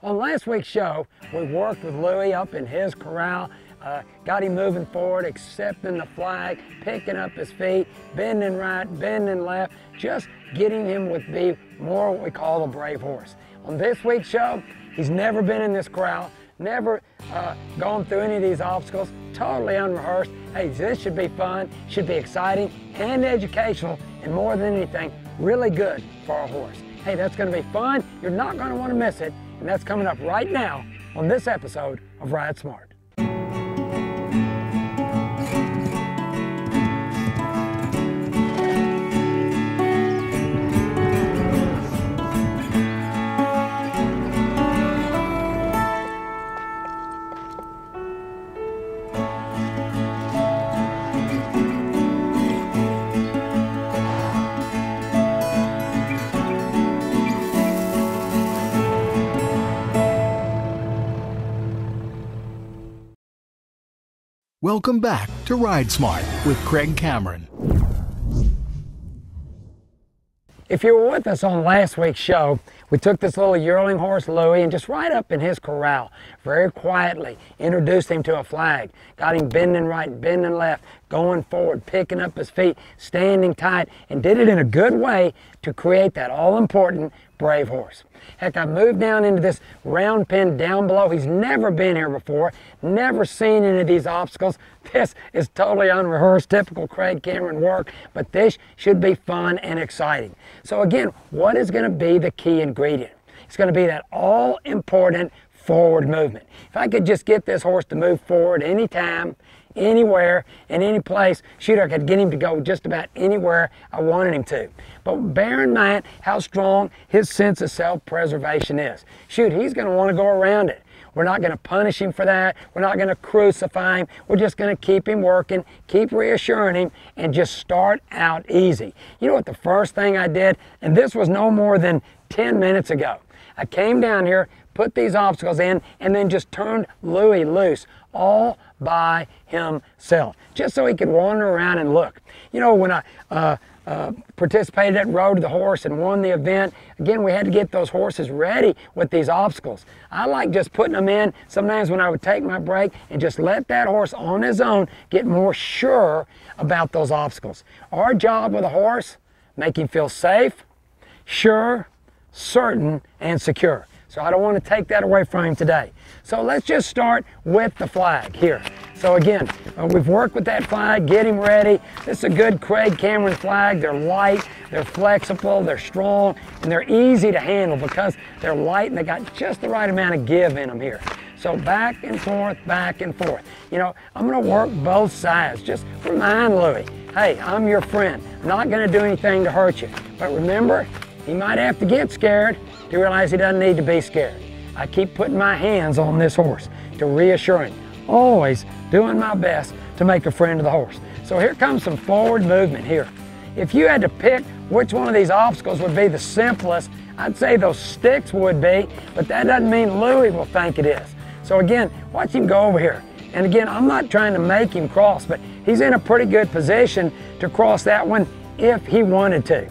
On last week's show, we worked with Louie up in his corral, got him moving forward, accepting the flag, picking up his feet, bending right, bending left, just getting him to be more what we call a brave horse. On this week's show, he's never been in this corral, never gone through any of these obstacles, totally unrehearsed. Hey, this should be fun, should be exciting and educational, and more than anything, really good for our horse. Hey, that's going to be fun. You're not going to want to miss it, and that's coming up right now on this episode of Ride Smart. Welcome back to Ride Smart with Craig Cameron. If you were with us on last week's show, we took this little yearling horse, Louie, and just right up in his corral, very quietly introduced him to a flag, got him bending right, bending left, going forward, picking up his feet, standing tight, and did it in a good way to create that all-important brave horse. Heck, I moved down into this round pen down below. He's never been here before, never seen any of these obstacles. This is totally unrehearsed, typical Craig Cameron work, but this should be fun and exciting. So again, what is going to be the key ingredient? It's going to be that all-important forward movement. If I could just get this horse to move forward anytime, anywhere, in any place, shoot, I could get him to go just about anywhere I wanted him to. But bear in mind how strong his sense of self-preservation is. Shoot, he's going to want to go around it. We're not going to punish him for that. We're not going to crucify him. We're just going to keep him working, keep reassuring him, and just start out easy. You know what the first thing I did? And this was no more than 10 minutes ago. I came down here, put these obstacles in, and then just turned Louie loose all by himself, just so he could wander around and look. You know, when I participated at Road to the Horse and won the event, again, we had to get those horses ready with these obstacles. I like just putting them in sometimes when I would take my break and just let that horse on his own get more sure about those obstacles. Our job with a horse, make him feel safe, sure, certain, and secure. So I don't want to take that away from him today. So let's just start with the flag here. So again, we've worked with that flag, get him ready. This is a good Craig Cameron flag. They're light, they're flexible, they're strong, and they're easy to handle because they're light and they got just the right amount of give in them here. So back and forth, back and forth. You know, I'm going to work both sides. Just remind Louie, hey, I'm your friend. I'm not going to do anything to hurt you. But remember, he might have to get scared to realize he doesn't need to be scared. I keep putting my hands on this horse to reassure him. Always doing my best to make a friend of the horse. So here comes some forward movement here. If you had to pick which one of these obstacles would be the simplest, I'd say those sticks would be, but that doesn't mean Louie will think it is. So again, watch him go over here. And again, I'm not trying to make him cross, but he's in a pretty good position to cross that one if he wanted to.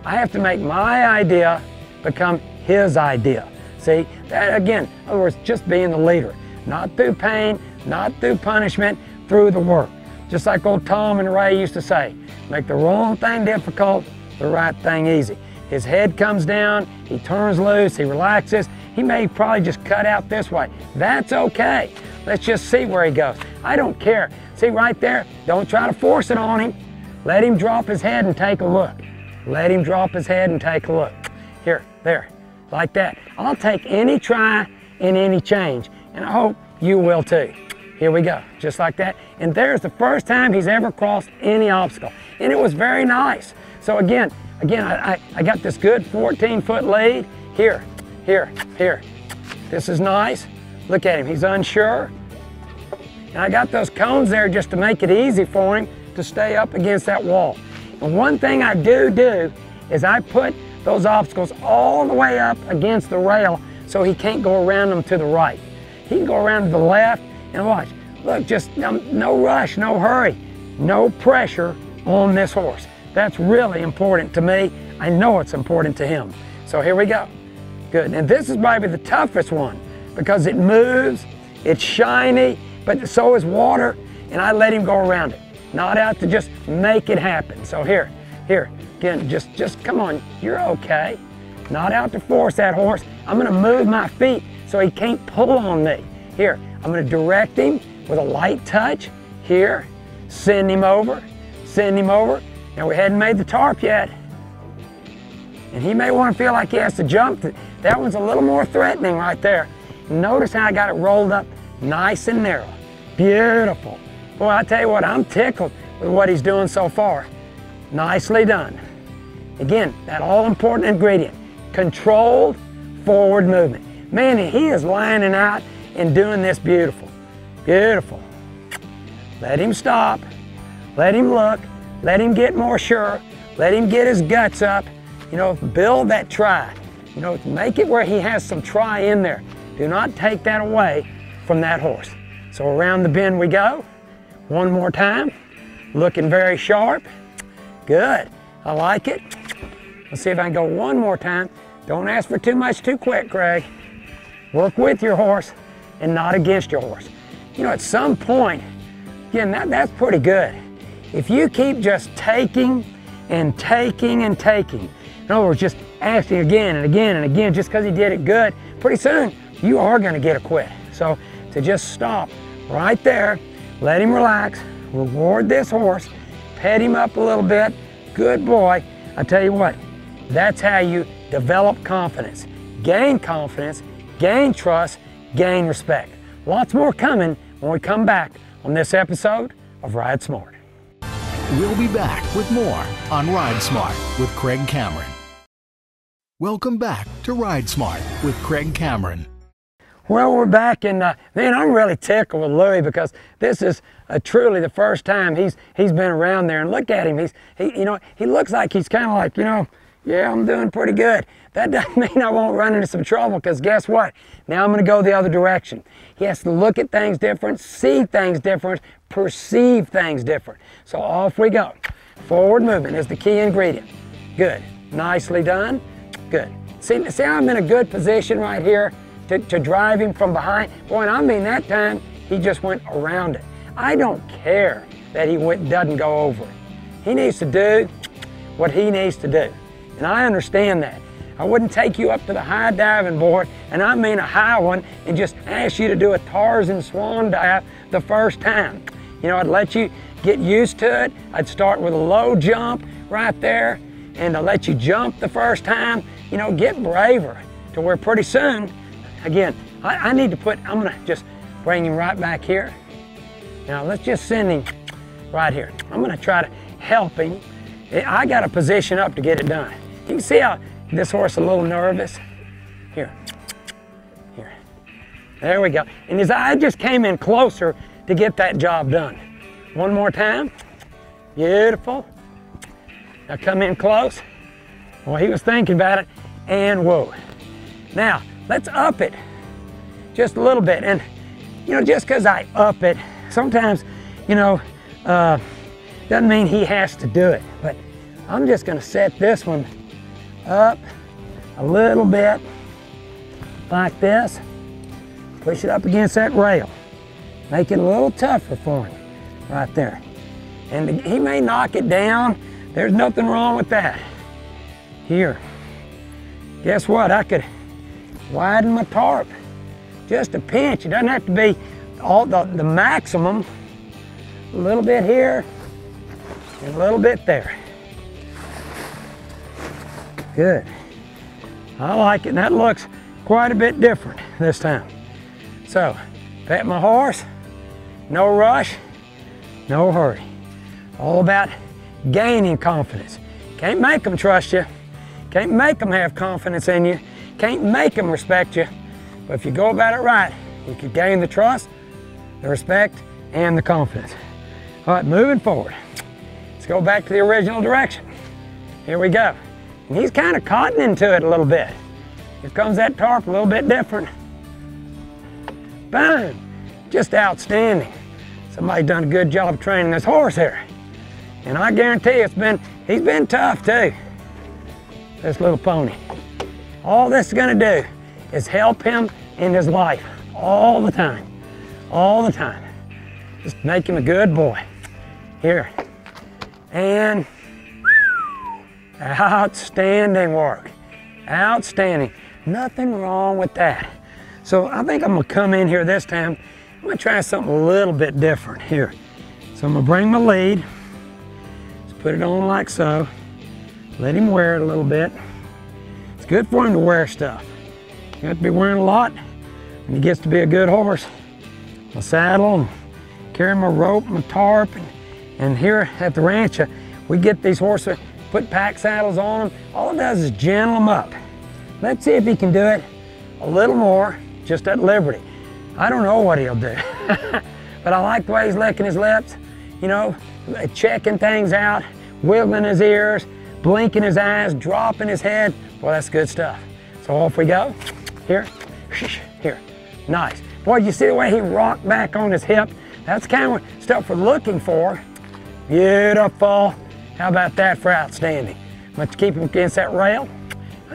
I have to make my idea become his idea. See, that again, in other words, just being the leader. Not through pain, not through punishment, through the work. Just like old Tom and Ray used to say, make the wrong thing difficult, the right thing easy. His head comes down, he turns loose, he relaxes. He may probably just cut out this way. That's okay. Let's just see where he goes. I don't care. See right there, don't try to force it on him. Let him drop his head and take a look. Let him drop his head and take a look. Here, there, like that. I'll take any try and any change, and I hope you will too. Here we go, just like that. And there's the first time he's ever crossed any obstacle, and it was very nice. So again, I got this good 14-foot lead. Here, here, here. This is nice. Look at him, he's unsure. And I got those cones there just to make it easy for him to stay up against that wall. And one thing I do is I put those obstacles all the way up against the rail so he can't go around them to the right. He can go around to the left and watch. Look, just no rush, no hurry, no pressure on this horse. That's really important to me. I know it's important to him. So here we go. Good. And this is probably the toughest one because it moves, it's shiny, but so is water, and I let him go around it. Not out to just make it happen. So here, again, just come on, you're okay. Not out to force that horse. I'm gonna move my feet so he can't pull on me. Here, I'm gonna direct him with a light touch. Here, send him over. Now we hadn't made the tarp yet. And he may want to feel like he has to jump. That one's a little more threatening right there. Notice how I got it rolled up nice and narrow. Beautiful. Boy, I tell you what, I'm tickled with what he's doing so far. Nicely done. Again, that all-important ingredient, controlled forward movement. Man, he is lining out and doing this beautiful. Beautiful. Let him stop. Let him look. Let him get more sure. Let him get his guts up. You know, build that try. You know, make it where he has some try in there. Do not take that away from that horse. So around the bend we go. One more time. Looking very sharp. Good. I like it. Let's see if I can go one more time. Don't ask for too much too quick, Craig. Work with your horse and not against your horse. You know, at some point, again, that's pretty good. If you keep just taking and taking and taking, in other words, just asking again and again and again just because he did it good, pretty soon you are going to get a quit. So to just stop right there, let him relax, reward this horse, pet him up a little bit, good boy. I tell you what, that's how you develop confidence, gain trust, gain respect. Lots more coming when we come back on this episode of Ride Smart. We'll be back with more on Ride Smart with Craig Cameron. Welcome back to Ride Smart with Craig Cameron. Well, we're back, and man, I'm really tickled with Louie because this is truly the first time he's been around there. And look at him, he looks like he's kind of like, you know, yeah, I'm doing pretty good. That doesn't mean I won't run into some trouble, because guess what? Now I'm going to go the other direction. He has to look at things different, see things different, perceive things different. So off we go. Forward movement is the key ingredient. Good. Nicely done. Good. See how I'm in a good position right here to drive him from behind? Boy, and I mean that time he just went around it. I don't care that he doesn't go over it. He needs to do what he needs to do. And I understand that. I wouldn't take you up to the high diving board, and I mean a high one, and just ask you to do a Tarzan swan dive the first time. You know, I'd let you get used to it. I'd start with a low jump right there, and I'll let you jump the first time. You know, get braver to where pretty soon, again, I'm gonna just bring him right back here. Now let's just send him right here. I'm gonna try to help him. I got to position up to get it done. You can see how this horse is a little nervous. Here. There we go. And his eye just came in closer to get that job done. One more time. Beautiful. Now come in close. Well, he was thinking about it, and whoa. Now, let's up it just a little bit. And, you know, just because I up it, sometimes, you know, doesn't mean he has to do it. But I'm just going to set this one up a little bit like this. Push it up against that rail. Make it a little tougher for him right there. And he may knock it down. There's nothing wrong with that. Here. Guess what? I could widen my tarp just a pinch. It doesn't have to be all the maximum. A little bit here and a little bit there. Good. I like it, and that looks quite a bit different this time. So, pet my horse, no rush, no hurry. All about gaining confidence. Can't make them trust you. Can't make them have confidence in you. Can't make them respect you. But if you go about it right, you can gain the trust, the respect, and the confidence. All right, moving forward. Let's go back to the original direction. Here we go. And he's kind of cotton into it a little bit. Here comes that tarp, a little bit different. Bang! Just outstanding. Somebody done a good job training this horse here. And I guarantee he's been tough too. This little pony. All this is gonna do is help him in his life all the time, all the time. Just make him a good boy. Here, and outstanding work, outstanding. Nothing wrong with that. So I think I'm gonna come in here this time. I'm gonna try something a little bit different here. So I'm gonna bring my lead, just put it on like so. Let him wear it a little bit. It's good for him to wear stuff. You have to be wearing a lot when he gets to be a good horse. My saddle, and carry my rope, my tarp, and here at the ranch, we get these horses, put pack saddles on them. All it does is gentle them up. Let's see if he can do it a little more, just at liberty. I don't know what he'll do, but I like the way he's licking his lips, you know, checking things out, wiggling his ears, blinking his eyes, dropping his head. Boy, that's good stuff. So off we go. Here, here, nice. Boy, you see the way he rocked back on his hip? That's the kind of stuff we're looking for. Beautiful. How about that for outstanding? Let's keep him against that rail.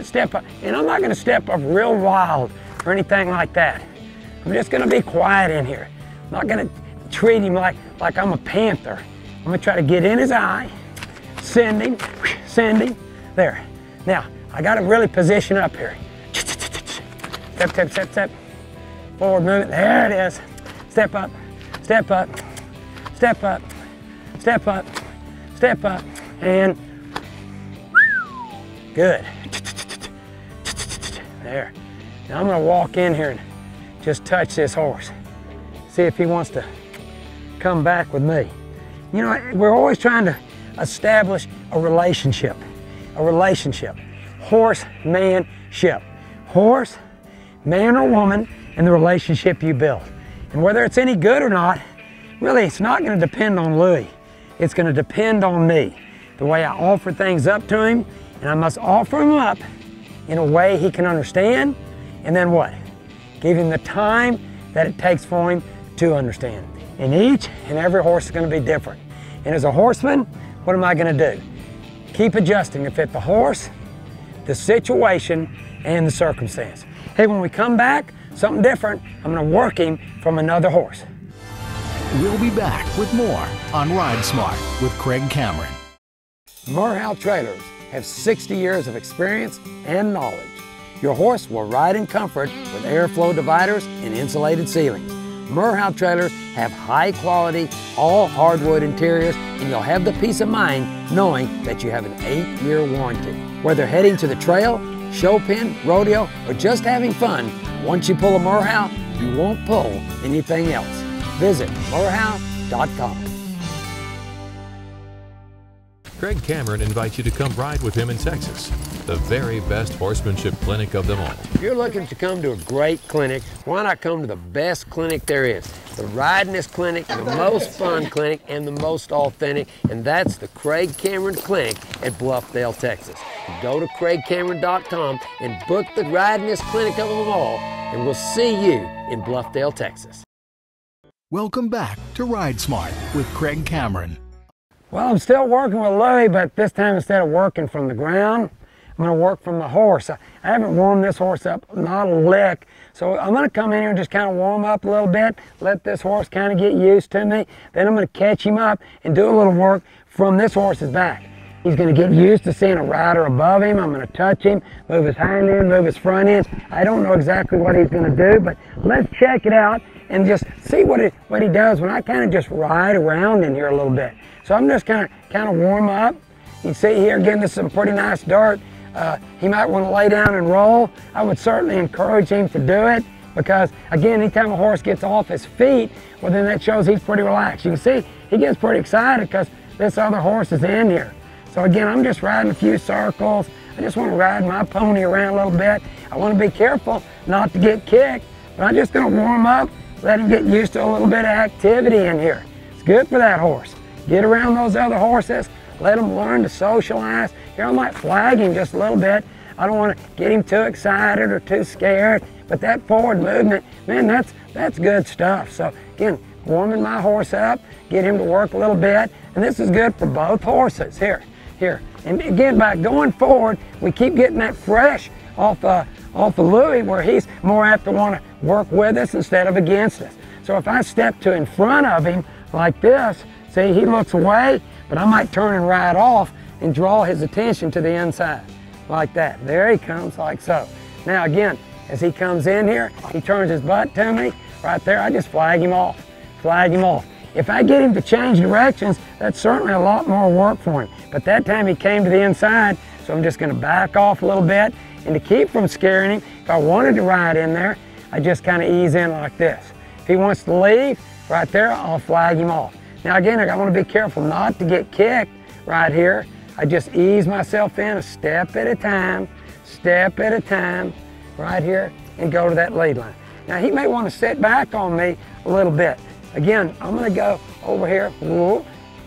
Step up, and I'm not gonna step up real wild or anything like that. I'm just gonna be quiet in here. I'm not gonna treat him like I'm a panther. I'm gonna try to get in his eye, send him, there. Now, I gotta really position up here. Step, step, step, step. Forward movement, there it is. Step up, step up, step up, step up, step up, and good. There. Now I'm gonna walk in here and just touch this horse. See if he wants to come back with me. You know, we're always trying to establish a relationship. A relationship. Horsemanship. Horse, man or woman, and the relationship you build. And whether it's any good or not, really it's not gonna depend on Louie. It's gonna depend on me. The way I offer things up to him, and I must offer them up in a way he can understand, and then what? Give him the time that it takes for him to understand. And each and every horse is going to be different. And as a horseman, what am I going to do? Keep adjusting to fit the horse, the situation, and the circumstance. Hey, when we come back, something different, I'm going to work him from another horse. We'll be back with more on Ride Smart with Craig Cameron. Murhow Trailers have 60 years of experience and knowledge. Your horse will ride in comfort with airflow dividers and insulated ceilings. Murhow Trailers have high quality, all hardwood interiors, and you'll have the peace of mind knowing that you have an 8-year warranty. Whether heading to the trail, show pen, rodeo, or just having fun, once you pull a Murhow, you won't pull anything else. Visit murhow.com. Craig Cameron invites you to come ride with him in Texas, the very best horsemanship clinic of them all. If you're looking to come to a great clinic, why not come to the best clinic there is? The ridingest clinic, the most fun clinic, and the most authentic, and that's the Craig Cameron Clinic at Bluffdale, Texas. Go to craigcameron.com and book the ridingest clinic of them all, and we'll see you in Bluffdale, Texas. Welcome back to Ride Smart with Craig Cameron. Well, I'm still working with Louie, but this time instead of working from the ground, I'm going to work from the horse. I haven't warmed this horse up, not a lick. So I'm going to come in here and just kind of warm up a little bit, let this horse kind of get used to me. Then I'm going to catch him up and do a little work from this horse's back. He's going to get used to seeing a rider above him. I'm going to touch him, move his hind end, move his front end. I don't know exactly what he's going to do, but let's check it out and just see what he does when I kind of just ride around in here a little bit. So I'm just kind of warm up. You see here again, this is some pretty nice dirt. He might want to lay down and roll. I would certainly encourage him to do it because, again, anytime a horse gets off his feet, well, then that shows he's pretty relaxed. You can see he gets pretty excited because this other horse is in here. So again, I'm just riding a few circles. I just want to ride my pony around a little bit. I want to be careful not to get kicked, but I'm just going to warm up, let him get used to a little bit of activity in here. It's good for that horse. Get around those other horses, let him learn to socialize. Here I might flag him just a little bit. I don't want to get him too excited or too scared, but that forward movement, man, that's good stuff. So again, warming my horse up, get him to work a little bit, and this is good for both horses. Here. And again, by going forward, we keep getting that fresh off of Louie, where he's more apt to want to work with us instead of against us. So if I step to in front of him like this, see, he looks away, but I might turn and ride off and draw his attention to the inside like that. There he comes, like so. Now again, as he comes in here, he turns his butt to me. Right there, I just flag him off, flag him off. If I get him to change directions, that's certainly a lot more work for him. But that time he came to the inside, so I'm just gonna back off a little bit. And to keep from scaring him, if I wanted to ride in there, I just kind of ease in like this. If he wants to leave, right there, I'll flag him off. Now again, I want to be careful not to get kicked right here. I just ease myself in a step at a time, right here, and go to that lead line. Now he may want to sit back on me a little bit. Again, I'm going to go over here. Whoop.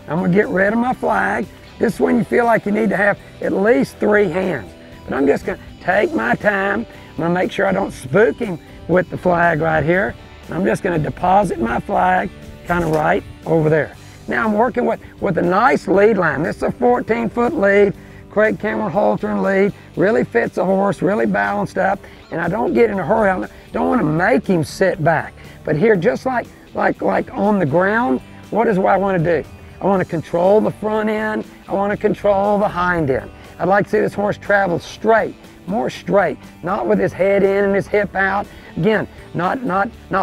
I'm going to get rid of my flag. This is when you feel like you need to have at least 3 hands. But I'm just going to take my time. I'm going to make sure I don't spook him with the flag right here. And I'm just going to deposit my flag kind of right over there. Now I'm working with a nice lead line. This is a 14-foot lead. Craig Cameron halter and lead. Really fits the horse, really balanced up. And I don't get in a hurry. I don't want to make him sit back. But here, just like on the ground, what is what I want to do? I want to control the front end. I want to control the hind end. I'd like to see this horse travel straight, more straight, not with his head in and his hip out. Again, not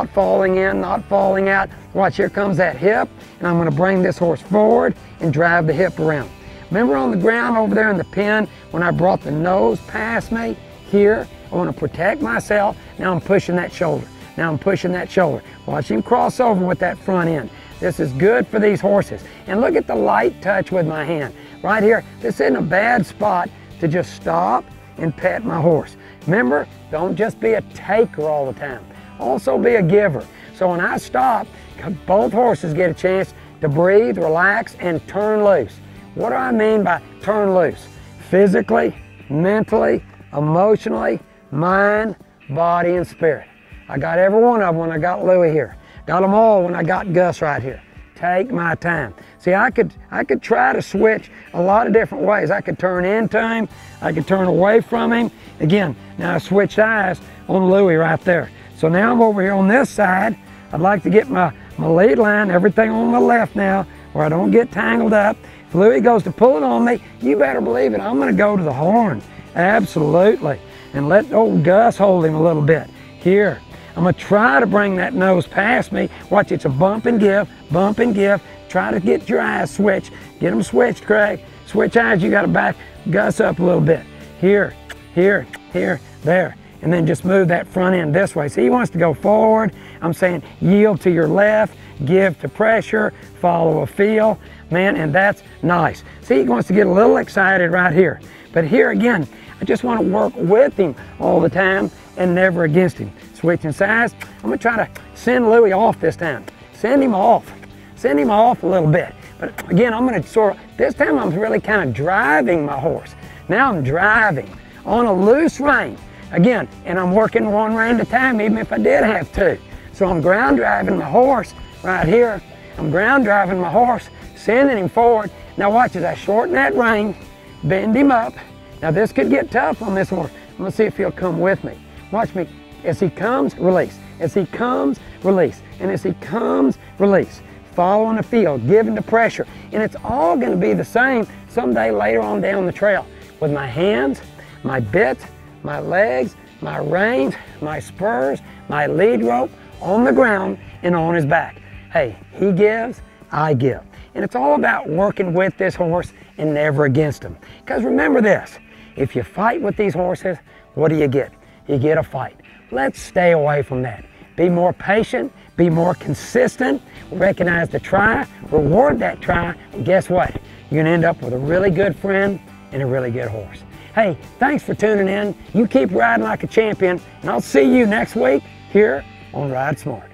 falling in, not falling out. Watch, here comes that hip, and I'm going to bring this horse forward and drive the hip around. Remember on the ground over there in the pen when I brought the nose past me? Here, I want to protect myself. Now I'm pushing that shoulder. Now I'm pushing that shoulder. Watch him cross over with that front end. This is good for these horses. And look at the light touch with my hand. Right here, this isn't a bad spot to just stop and pet my horse. Remember, don't just be a taker all the time. Also be a giver. So when I stop, both horses get a chance to breathe, relax, and turn loose. What do I mean by turn loose? Physically, mentally, emotionally, mind, body, and spirit. I got every one of them when I got Louie here. Got them all when I got Gus right here. Take my time. See, I could try to switch a lot of different ways. I could turn into him. I could turn away from him. Again, now I switched eyes on Louie right there. So now I'm over here on this side. I'd like to get my lead line, everything on the left now, where I don't get tangled up. If Louie goes to pull it on me, you better believe it, I'm going to go to the horn. Absolutely. And let old Gus hold him a little bit. Here. I'm going to try to bring that nose past me. Watch, it's a bump and give, bump and give. Try to get your eyes switched. Get them switched, Craig. Switch eyes, you got to back Gus up a little bit. Here, here, here, there. And then just move that front end this way. So he wants to go forward. I'm saying yield to your left, give to pressure, follow a feel. Man, and that's nice. See, he wants to get a little excited right here. But here again, I just want to work with him all the time and never against him. Switching sides, I'm going to try to send Louie off this time. Send him off. Send him off a little bit. But again, I'm going to this time I'm really kind of driving my horse. Now I'm driving on a loose rein. Again, and I'm working one rein at a time, even if I did have 2. So I'm ground driving my horse right here. I'm ground driving my horse, sending him forward. Now watch as I shorten that rein, bend him up. Now this could get tough on this horse. I'm going to see if he'll come with me. Watch me. As he comes, release. As he comes, release. And as he comes, release. Following the field, giving the pressure. And it's all going to be the same someday later on down the trail. With my hands, my bits, my legs, my reins, my spurs, my lead rope on the ground and on his back. Hey, he gives, I give. And it's all about working with this horse and never against him. Because remember this, if you fight with these horses, what do you get? You get a fight. Let's stay away from that. Be more patient, be more consistent, recognize the try, reward that try, and guess what? You're gonna end up with a really good friend and a really good horse. Hey, thanks for tuning in. You keep riding like a champion, and I'll see you next week here on Ride Smart.